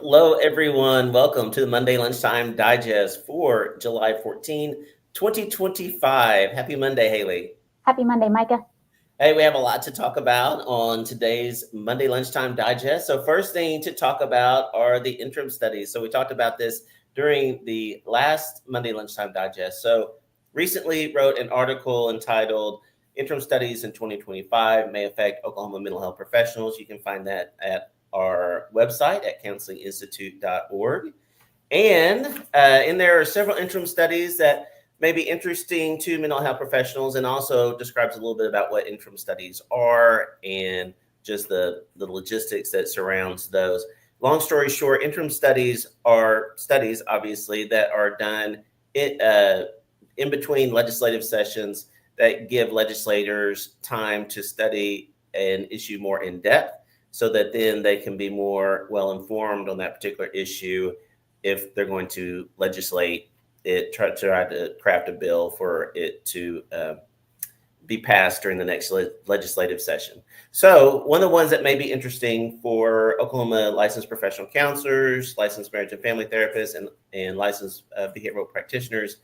Hello, everyone. Welcome to the Monday Lunchtime Digest for July 14, 2025. Happy Monday, Hayley. Happy Monday, Micah. Hey, we have a lot to talk about on today's Monday Lunchtime Digest. So, first thing to talk about are the interim studies. So, we talked about this during the last Monday Lunchtime Digest. So, recently wrote an article entitled Interim Studies in 2025 May Affect Oklahoma Mental Health Professionals. You can find that at our website at counselinginstitute.org. And in there are several interim studies that may be interesting to mental health professionals, and also describes a little bit about what interim studies are and just the logistics that surrounds those. Long story short, interim studies are studies, obviously, that are done in between legislative sessions that give legislators time to study an issue more in depth so that then they can be more well informed on that particular issue if they're going to legislate it, try to craft a bill for it to be passed during the next legislative session. So one of the ones that may be interesting for Oklahoma licensed professional counselors, licensed marriage and family therapists, and licensed behavioral practitioners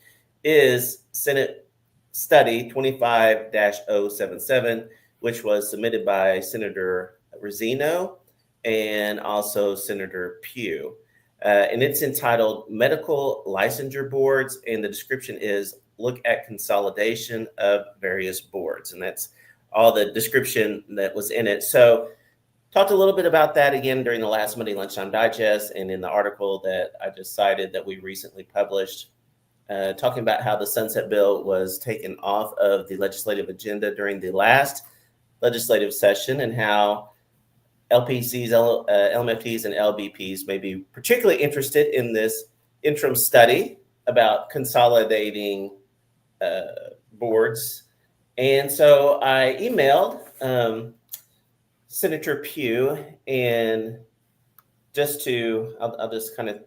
is Senate Study 25-077, which was submitted by Senator Rosino and also Senator Pugh. And it's entitled Medical Licensure Boards, and the description is look at consolidation of various boards. And that's all the description that was in it. So talked a little bit about that again during the last Monday Lunchtime Digest and in the article that I just cited that we recently published, talking about how the Sunset Bill was taken off of the legislative agenda during the last legislative session and how LPCs, LMFTs, and LBPs may be particularly interested in this interim study about consolidating boards. And so I emailed Senator Pugh, and I'll just kind of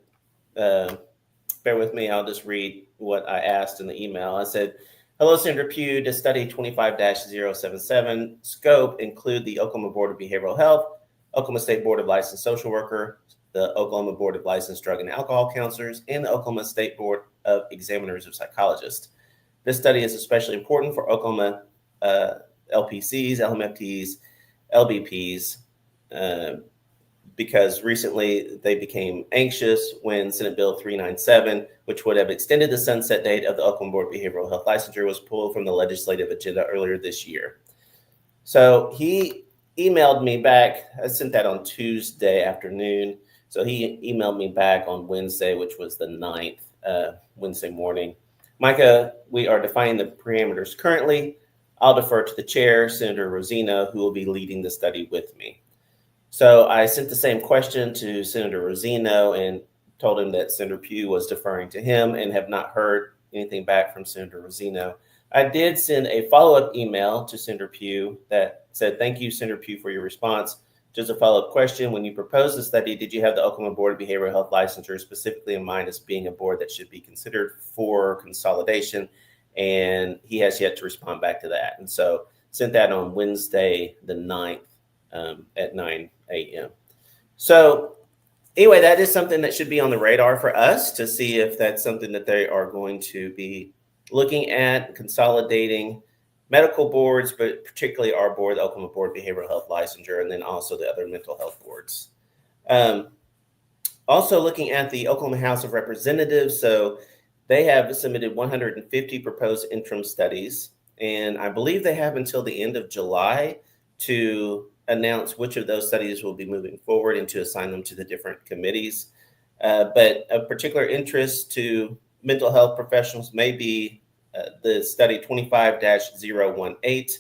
bear with me. I'll just read what I asked in the email. I said, hello, Senator Pugh. Does study 25-077 scope include the Oklahoma Board of Behavioral Health, Oklahoma State Board of Licensed Social Worker, the Oklahoma Board of Licensed Drug and Alcohol Counselors, and the Oklahoma State Board of Examiners of Psychologists? This study is especially important for Oklahoma LPCs, LMFTs, LBPs, because recently they became anxious when Senate Bill 397, which would have extended the sunset date of the Oklahoma Board of Behavioral Health Licensure, was pulled from the legislative agenda earlier this year. So he emailed me back. I sent that on Tuesday afternoon. So he emailed me back on Wednesday, which was the 9th, Wednesday morning. Micah, we are defining the parameters currently. I'll defer to the chair, Senator Rosino, who will be leading the study with me. So I sent the same question to Senator Rosino and told him that Senator Pugh was deferring to him and have not heard anything back from Senator Rosino. I did send a follow-up email to Senator Pugh that said, thank you, Senator Pugh, for your response. Just a follow-up question. When you proposed the study, did you have the Oklahoma Board of Behavioral Health Licensure specifically in mind as being a board that should be considered for consolidation? And he has yet to respond back to that. And so sent that on Wednesday, the 9th at 9 a.m. So anyway, that is something that should be on the radar for us to see if that's something that they are going to be looking at, consolidating medical boards, but particularly our board, the Oklahoma Board of Behavioral Health Licensure, and then also the other mental health boards. Also looking at the Oklahoma House of Representatives. So they have submitted 150 proposed interim studies, and I believe they have until the end of July to announce which of those studies will be moving forward and to assign them to the different committees. But of particular interest to mental health professionals may be the study 25-018,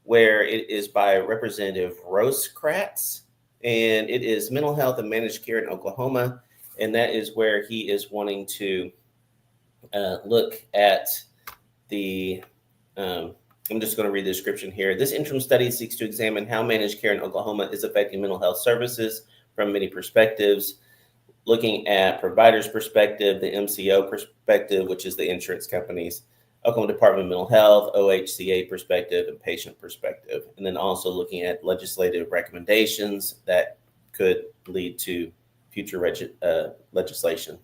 where it is by Representative Rose-Kratz, and it is mental health and managed care in Oklahoma. And that is where he is wanting to look at the, I'm just going to read the description here. This interim study seeks to examine how managed care in Oklahoma is affecting mental health services from many perspectives, looking at providers' perspective, the MCO perspective, which is the insurance companies, Oklahoma Department of Mental Health, OHCA perspective, and patient perspective. And then also looking at legislative recommendations that could lead to future legislation.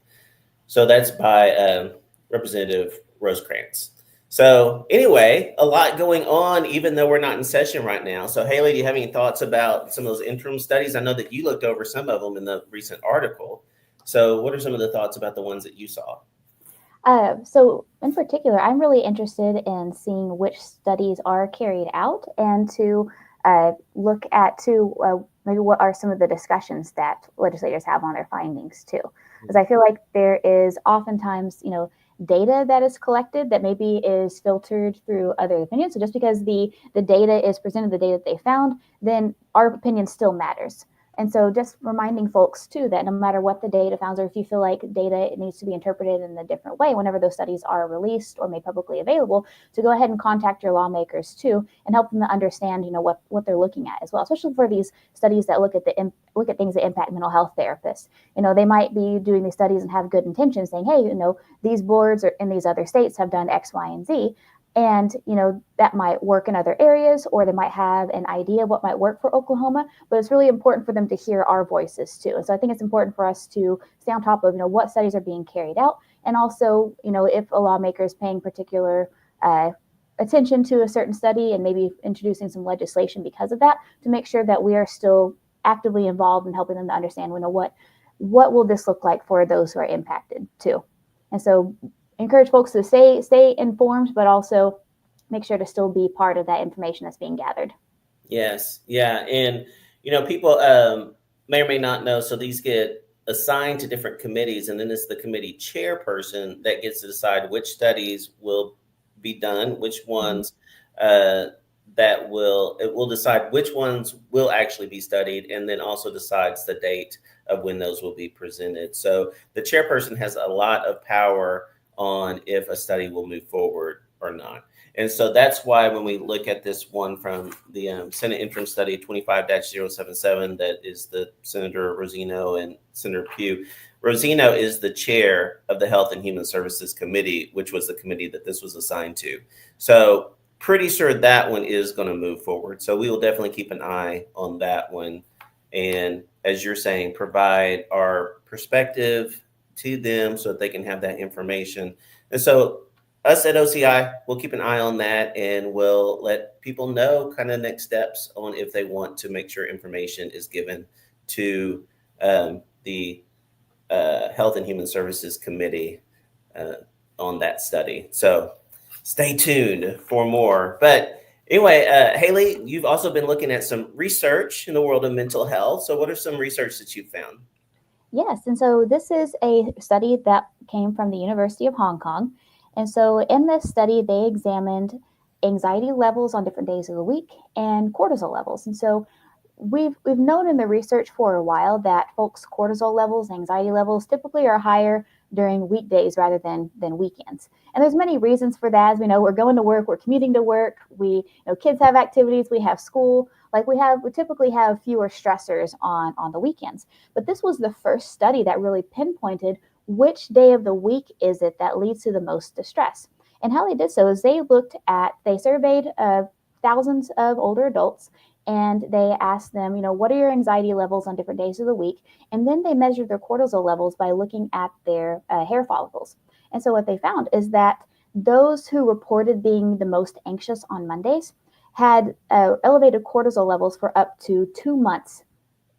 So that's by Representative Rosecrans. So anyway, a lot going on, even though we're not in session right now. So Hayley, do you have any thoughts about some of those interim studies? I know that you looked over some of them in the recent article. So what are some of the thoughts about the ones that you saw? So in particular, I'm really interested in seeing which studies are carried out and to look at maybe what are some of the discussions that legislators have on their findings too. Because I feel like there is oftentimes, data that is collected that maybe is filtered through other opinions. So just because the data is presented, the data that they found, then our opinion still matters. And so just reminding folks too that no matter what the data found, or if you feel like data needs to be interpreted in a different way whenever those studies are released or made publicly available, to go ahead and contact your lawmakers too and help them to understand, what they're looking at as well, especially for these studies that look at things that impact mental health therapists. They might be doing these studies and have good intentions saying, hey, these boards or in these other states have done X, Y, and Z. And, that might work in other areas, or they might have an idea of what might work for Oklahoma, but it's really important for them to hear our voices too. And so I think it's important for us to stay on top of, what studies are being carried out. And also, if a lawmaker is paying particular attention to a certain study and maybe introducing some legislation because of that, to make sure that we are still actively involved in helping them to understand, what will this look like for those who are impacted too. And so encourage folks to stay informed, but also make sure to still be part of that information that's being gathered. Yes. Yeah. And, people may or may not know. So these get assigned to different committees, and then it's the committee chairperson that gets to decide which studies will be done, which ones it will decide which ones will actually be studied, and then also decides the date of when those will be presented. So the chairperson has a lot of power on if a study will move forward or not. And so that's why when we look at this one from the Senate interim study 25-077, that is the Senator Rosino and Senator Pugh. Rosino is the chair of the Health and Human Services Committee, which was the committee that this was assigned to. So pretty sure that one is going to move forward. So we will definitely keep an eye on that one. And as you're saying, provide our perspective to them so that they can have that information. And so us at OCI, we'll keep an eye on that, and we'll let people know kind of next steps on if they want to make sure information is given to the Health and Human Services Committee on that study. So stay tuned for more. But anyway, Hayley, you've also been looking at some research in the world of mental health. So what are some research that you've found? Yes, and so this is a study that came from the University of Hong Kong. And so in this study, they examined anxiety levels on different days of the week and cortisol levels. And so we've known in the research for a while that folks' cortisol levels, anxiety levels typically are higher during weekdays rather than weekends. And there's many reasons for that. As we know, we're going to work, we're commuting to work, kids have activities, we have school. We typically have fewer stressors on the weekends. But this was the first study that really pinpointed which day of the week is it that leads to the most distress. And how they did so is they surveyed thousands of older adults, and they asked them, what are your anxiety levels on different days of the week? And then they measured their cortisol levels by looking at their hair follicles. And so what they found is that those who reported being the most anxious on Mondays had elevated cortisol levels for up to 2 months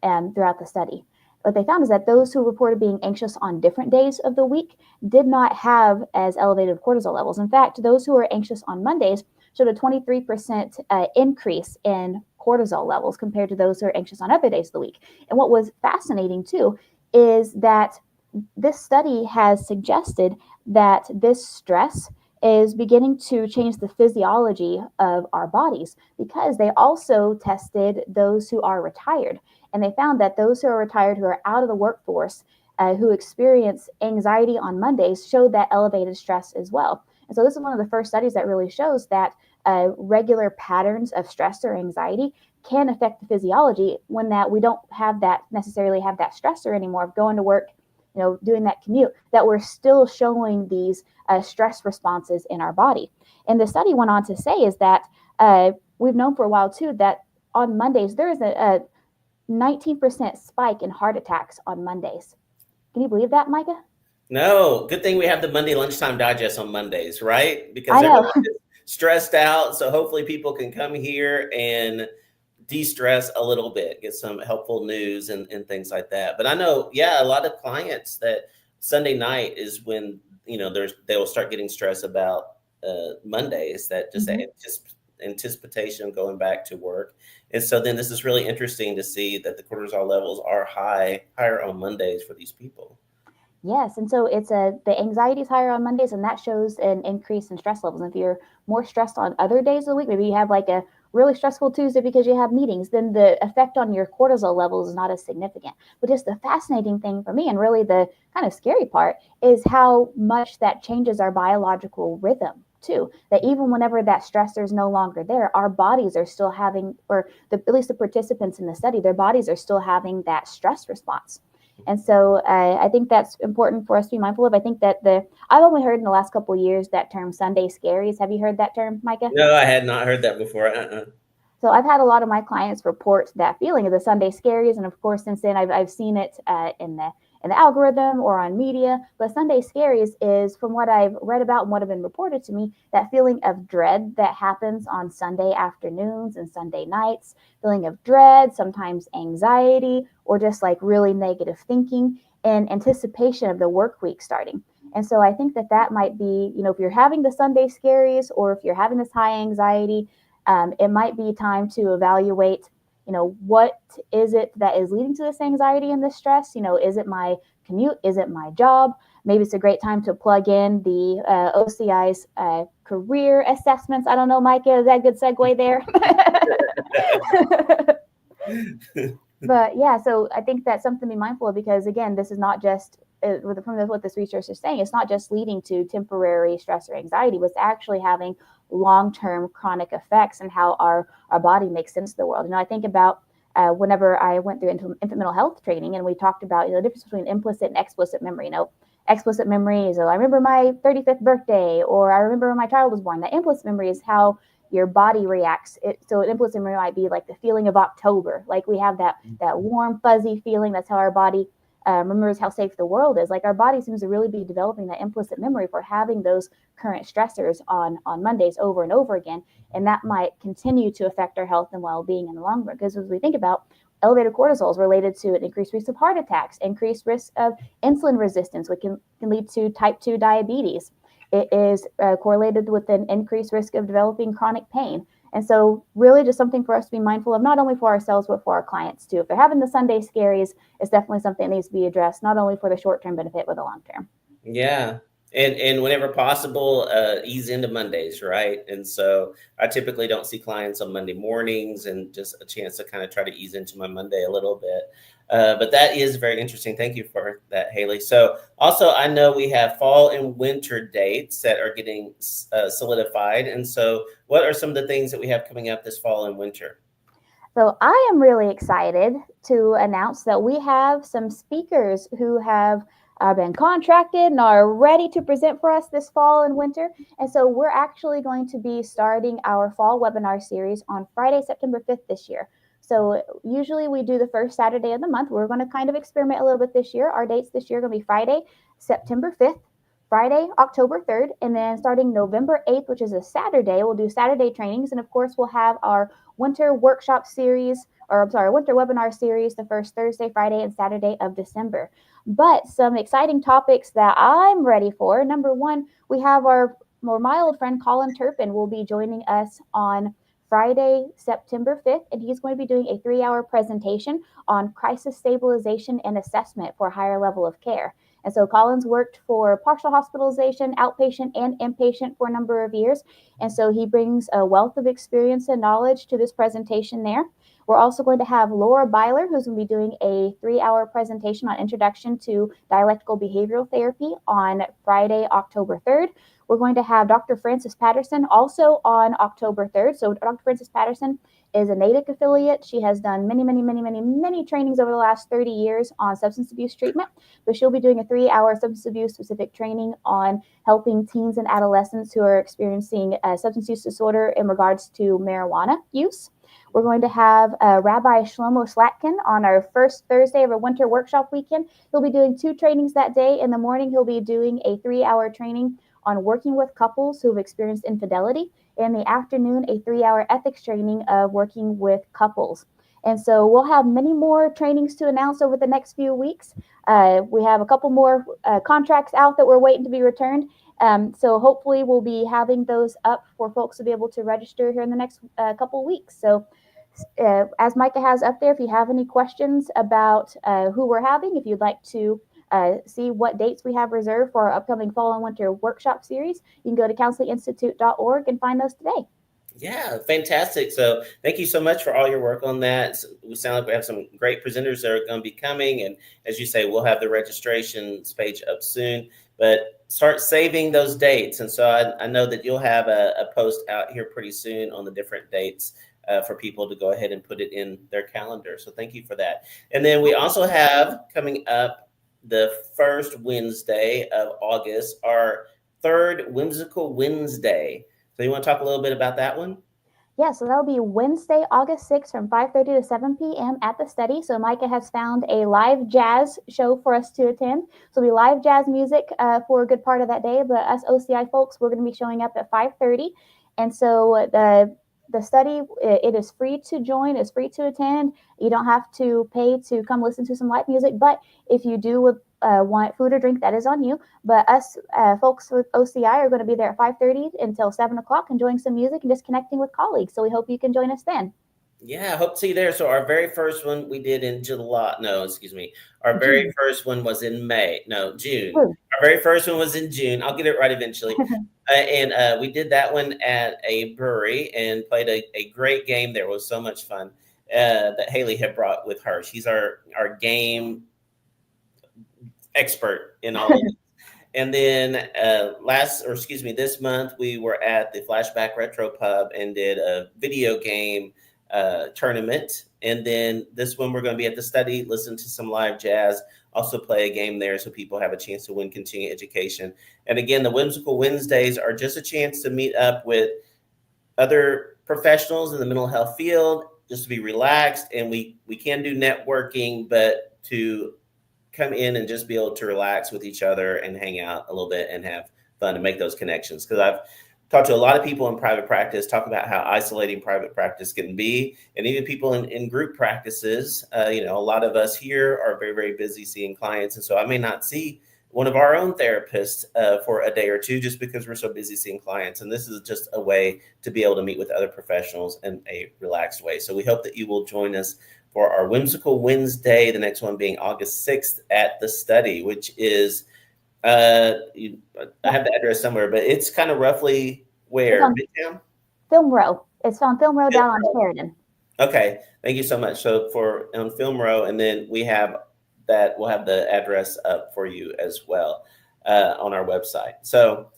throughout the study. What they found is that those who reported being anxious on different days of the week did not have as elevated cortisol levels. In fact, those who were anxious on Mondays showed a 23% increase in cortisol levels compared to those who are anxious on other days of the week. And what was fascinating too is that this study has suggested that this stress is beginning to change the physiology of our bodies, because they also tested those who are retired. And they found that those who are retired, who are out of the workforce, who experience anxiety on Mondays, showed that elevated stress as well. And so this is one of the first studies that really shows that regular patterns of stress or anxiety can affect the physiology when that we don't necessarily have that stressor anymore of going to work, doing that commute, that we're still showing these stress responses in our body. And the study went on to say is that we've known for a while too that on Mondays there is 19% spike in heart attacks on Mondays. Can you believe that, Micah? No, good thing we have the Monday Lunchtime Digest on Mondays, right? Because I know. everyone is stressed out. So hopefully people can come here and de-stress a little bit, get some helpful news and things like that. But I know, yeah, a lot of clients that Sunday night is when, they will start getting stressed about Mondays, that just anticipation of going back to work. And so then this is really interesting to see that the cortisol levels are higher on Mondays for these people. Yes, and so the anxiety is higher on Mondays, and that shows an increase in stress levels. And if you're more stressed on other days of the week, maybe you have like a really stressful Tuesday because you have meetings, then the effect on your cortisol levels is not as significant. But just the fascinating thing for me, and really the kind of scary part, is how much that changes our biological rhythm too. That even whenever that stressor is no longer there, our bodies are still having, at least the participants in the study, their bodies are still having that stress response. And so I think that's important for us to be mindful of. I think that I've only heard in the last couple of years that term Sunday scaries. Have you heard that term, Micah? No, I had not heard that before. So I've had a lot of my clients report that feeling of the Sunday scaries, and of course, since then I've seen it in the algorithm or on media. But Sunday scaries is, from what I've read about and what have been reported to me, that feeling of dread that happens on Sunday afternoons and Sunday nights. Feeling of dread, sometimes anxiety, or just like really negative thinking in anticipation of the work week starting. And so I think that might be, if you're having the Sunday scaries or if you're having this high anxiety, it might be time to evaluate, what is it that is leading to this anxiety and this stress? Is it my commute? Is it my job? Maybe it's a great time to plug in the OCI's career assessments. I don't know, Micah, is that a good segue there? But yeah, so I think that's something to be mindful of, because again, this is not just from what this research is saying, it's not just leading to temporary stress or anxiety, but it's actually having long-term chronic effects and how our body makes sense of the world. I think about whenever I went through infant mental health training, and we talked about the difference between implicit and explicit memory. Explicit memory is, I remember my 35th birthday, or I remember when my child was born. That implicit memory is how your body reacts. So an implicit memory might be like the feeling of October. Like we have that warm, fuzzy feeling. That's how our body remembers how safe the world is. Like our body seems to really be developing that implicit memory for having those current stressors on Mondays over and over again. And that might continue to affect our health and well-being in the long run. Because as we think about elevated cortisol is related to an increased risk of heart attacks, increased risk of insulin resistance, which can lead to type 2 diabetes. It is correlated with an increased risk of developing chronic pain. And so really just something for us to be mindful of, not only for ourselves, but for our clients too. If they're having the Sunday scaries, it's definitely something that needs to be addressed, not only for the short-term benefit, but the long-term. Yeah. And whenever possible, ease into Mondays, right? And so I typically don't see clients on Monday mornings, and just a chance to kind of try to ease into my Monday a little bit. But that is very interesting. Thank you for that, Hayley. So also, I know we have fall and winter dates that are getting solidified. And so what are some of the things that we have coming up this fall and winter? So I am really excited to announce that we have some speakers who have been contracted and are ready to present for us this fall and winter. And so we're actually going to be starting our fall webinar series on Friday, September 5th this year. So usually we do the first Saturday of the month. We're going to kind of experiment a little bit this year. Our dates this year are going to be Friday, September 5th, Friday, October 3rd, and then starting November 8th, which is a Saturday, we'll do Saturday trainings. And of course, we'll have our winter workshop series, winter webinar series, the first Thursday, Friday, and Saturday of December. But some exciting topics that I'm ready for. Number one, we have our more mild friend, Colin Turpin, will be joining us on Friday, September 5th, and he's going to be doing a 3-hour presentation on crisis stabilization and assessment for a higher level of care. And so Colin's worked for partial hospitalization, outpatient, and inpatient for a number of years. And so he brings a wealth of experience and knowledge to this presentation there. We're also going to have Laura Byler, who's going to be doing a 3-hour presentation on introduction to dialectical behavioral therapy on Friday, October 3rd. We're going to have Dr. Frances Patterson also on October 3rd. So Dr. Frances Patterson is a NATIC affiliate. She has done many trainings over the last 30 years on substance abuse treatment, but she'll be doing a 3-hour substance abuse specific training on helping teens and adolescents who are experiencing a substance use disorder in regards to marijuana use. We're going to have Rabbi Shlomo Slatkin on our first Thursday of our winter workshop weekend. He'll be doing 2 trainings that day. In the morning, he'll be doing a 3-hour training on working with couples who've experienced infidelity. In the afternoon, a 3-hour ethics training of working with couples. And so we'll have many more trainings to announce over the next few weeks. We have a couple more contracts out that we're waiting to be returned. So hopefully we'll be having those up for folks to be able to register here in the next couple weeks. So as Micah has up there, if you have any questions about who we're having, if you'd like to see what dates we have reserved for our upcoming fall and winter workshop series, you can go to counselinginstitute.org and find those today. Yeah, fantastic. So thank you so much for all your work on that. We sound like we have some great presenters that are going to be coming. And as you say, we'll have the registrations page up soon, but start saving those dates. And so I know that you'll have a post out here pretty soon on the different dates for people to go ahead and put it in their calendar. So thank you for that. And then we also have coming up the first Wednesday of August, our third Whimsical Wednesday. So you want to talk a little bit about that one? Yeah, so that'll be Wednesday, August 6th from 5:30 to 7 p.m. at the study. So Micah has found a live jazz show for us to attend. So it'll be live jazz music for a good part of that day. But us OCI folks, we're going to be showing up at 5:30. And so the study, it is free to join, it's free to attend. You don't have to pay to come listen to some live music. But if you do want food or drink, that is on you. But us folks with OCI are going to be there at 5:30 until 7 o'clock, enjoying some music and just connecting with colleagues. So we hope you can join us then. Yeah, I hope to see you there. So our very first one we did in July. No, excuse me. Our very first one was in June. Ooh. Our very first one was in June. I'll get it right eventually. And we did that one at a brewery and played a great game there. It was so much fun that Hayley had brought with her. She's our game expert in all of this. And then this month we were at the Flashback Retro Pub and did a video game tournament. And then this one we're going to be at the study, listen to some live jazz, also play a game there so people have a chance to win continuing education. And again, the Whimsical Wednesdays are just a chance to meet up with other professionals in the mental health field, just to be relaxed. And we can do networking, but to come in and just be able to relax with each other and hang out a little bit and have fun and make those connections. Because I've talked to a lot of people in private practice, talk about how isolating private practice can be. And even people in group practices, a lot of us here are very, very busy seeing clients. And so I may not see one of our own therapists for a day or two just because we're so busy seeing clients. And this is just a way to be able to meet with other professionals in a relaxed way. So we hope that you will join us for our Whimsical Wednesday, the next one being August 6th at the study, which is, I have the address somewhere, but it's kind of roughly where? Midtown? Film Row. It's on Film Row down on Sheridan. Okay, thank you so much. So on Film Row, and then we'll have the address up for you as well on our website. So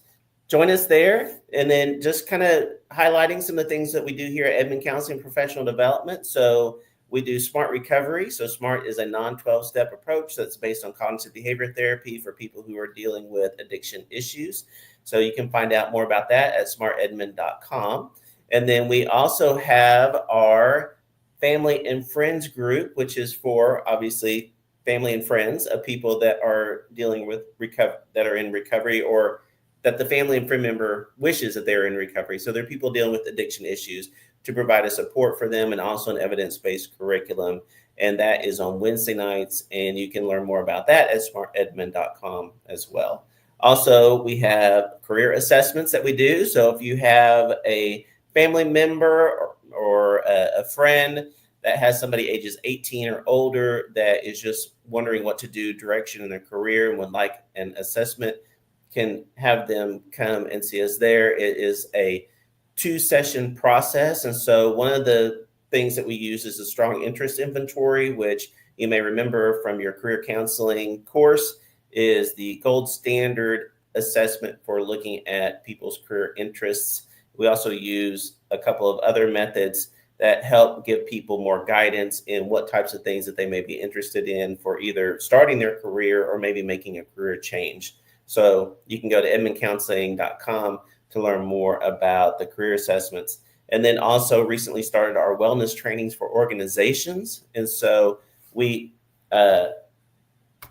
join us there, and then just kind of highlighting some of the things that we do here at Edmond Counseling Professional Development. So we do SMART recovery. So SMART is a non-12-step approach that's based on cognitive behavior therapy for people who are dealing with addiction issues. So you can find out more about that at smartedmond.com. And then we also have our family and friends group, which is for obviously family and friends of people that are dealing with that are in recovery, or that the family and friend member wishes that they're in recovery. So they're people dealing with addiction issues, to provide a support for them, and also an evidence-based curriculum. And that is on Wednesday nights. And you can learn more about that at smartedmond.com as well. Also, we have career assessments that we do. So if you have a family member or a friend that has somebody ages 18 or older that is just wondering what to do, direction in their career, and would like an assessment, can have them come and see us there. It is a 2-session process. And so one of the things that we use is a strong interest inventory, which you may remember from your career counseling course is the gold standard assessment for looking at people's career interests. We also use a couple of other methods that help give people more guidance in what types of things that they may be interested in for either starting their career or maybe making a career change. So you can go to edmondcounseling.com to learn more about the career assessments. And then also recently started our wellness trainings for organizations. And so we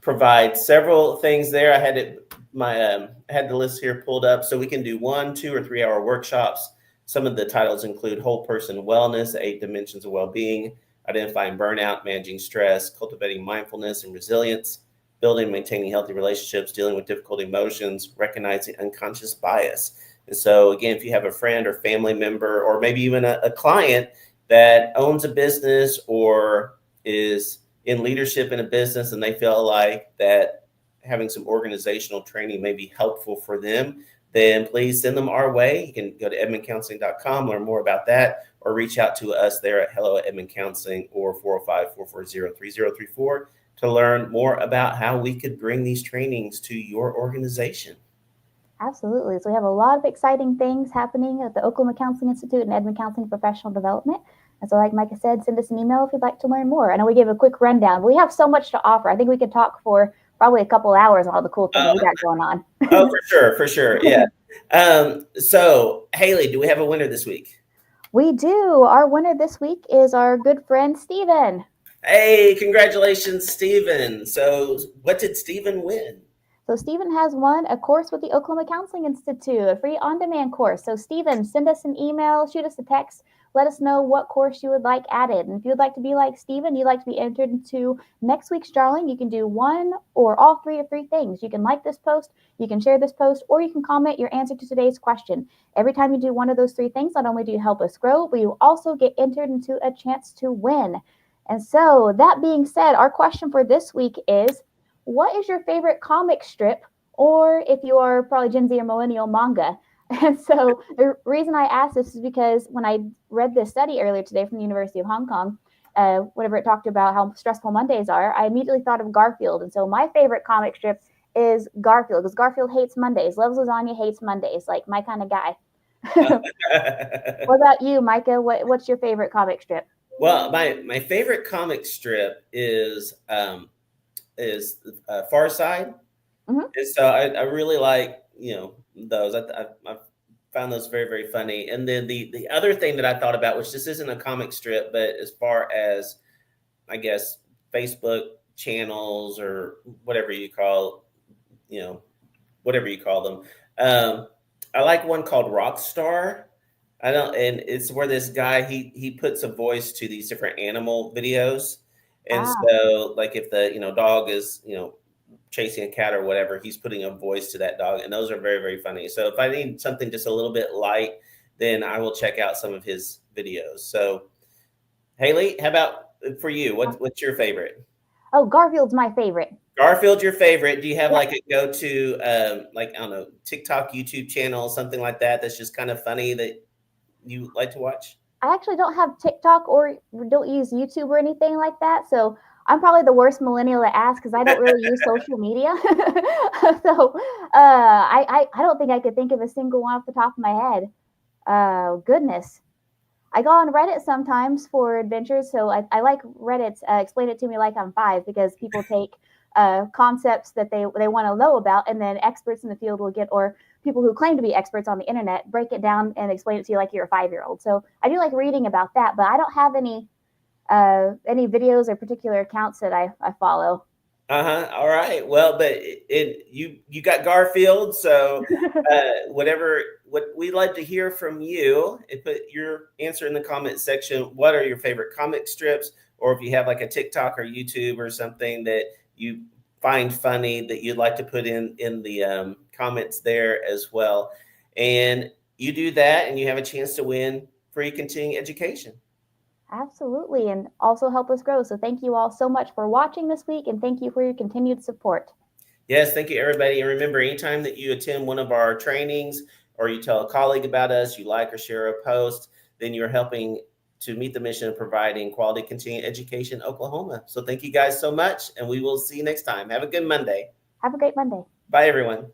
provide several things there. I had the list here pulled up, so we can do 1, 2, or 3 hour workshops. Some of the titles include whole person wellness, 8 dimensions of well-being, identifying burnout, managing stress, cultivating mindfulness and resilience, building and maintaining healthy relationships, dealing with difficult emotions, recognizing unconscious bias. And so again, if you have a friend or family member, or maybe even a client that owns a business or is in leadership in a business and they feel like that having some organizational training may be helpful for them, then please send them our way. You can go to edmondcounseling.com, learn more about that, or reach out to us there at hello@edmondcounseling or 405-440-3034 to learn more about how we could bring these trainings to your organization. Absolutely. So we have a lot of exciting things happening at the Oklahoma Counseling Institute and Edmond Counseling Professional Development. And so like Micah said, send us an email if you'd like to learn more. I know we gave a quick rundown. We have so much to offer. I think we could talk for probably a couple hours on all the cool things we got going on. Oh, for sure. Yeah. So Hayley, do we have a winner this week? We do. Our winner this week is our good friend, Stephen. Hey, congratulations, Stephen. So what did Stephen win? So Stephen has won a course with the Oklahoma Counseling Institute, a free on-demand course. So Stephen, send us an email, shoot us a text, let us know what course you would like added. And if you'd like to be like Stephen, you'd like to be entered into next week's drawing, you can do one or all three things. You can like this post, you can share this post, or you can comment your answer to today's question. Every time you do one of those 3 things, not only do you help us grow, but you also get entered into a chance to win. And so that being said, our question for this week is, what is your favorite comic strip, or if you are probably Gen Z or millennial, manga? And so the reason I asked this is because when I read this study earlier today from the University of Hong Kong, whenever it talked about how stressful Mondays are, I immediately thought of Garfield. And so my favorite comic strip is Garfield, because Garfield hates Mondays, loves lasagna, hates Mondays, like my kind of guy. What about you, Micah? What's your favorite comic strip? Well, my favorite comic strip is Far Side. Mm-hmm. And so I really like, those. I found those very, very funny. And then the other thing that I thought about, which this isn't a comic strip, but as far as, I guess, Facebook channels or whatever you call them. I like one called Rockstar. And it's where this guy, he puts a voice to these different animal videos. And so like if the, dog is, chasing a cat or whatever, he's putting a voice to that dog. And those are very, very funny. So if I need something just a little bit light, then I will check out some of his videos. So Hayley, how about for you? What's your favorite? Oh, Garfield's my favorite. Garfield's your favorite. Do you have like a go-to, like, I don't know, TikTok, YouTube channel, something like that, that's just kind of funny that you like to watch? I actually don't have TikTok or don't use YouTube or anything like that. So I'm probably the worst millennial to ask because I don't really use social media. So I don't think I could think of a single one off the top of my head. Goodness. I go on Reddit sometimes for adventures. So I like Reddit. Explain it to me like I'm 5, because people take concepts that they want to know about, and then experts in the field will get, or people who claim to be experts on the internet, break it down and explain it to you like you're a 5-year-old. So I do like reading about that, but I don't have any videos or particular accounts that I follow. All right. Well, but you got Garfield, so what we'd like to hear from you, put your answer in the comment section. What are your favorite comic strips, or if you have like a TikTok or YouTube or something that you find funny that you'd like to put in the comments there as well. And you do that and you have a chance to win free continuing education. Absolutely. And also help us grow. So thank you all so much for watching this week, and thank you for your continued support. Yes, thank you, everybody. And remember, anytime that you attend one of our trainings or you tell a colleague about us, you like or share a post, then you're helping to meet the mission of providing quality continuing education in Oklahoma. So thank you guys so much, and we will see you next time. Have a good Monday. Have a great Monday. Bye, everyone.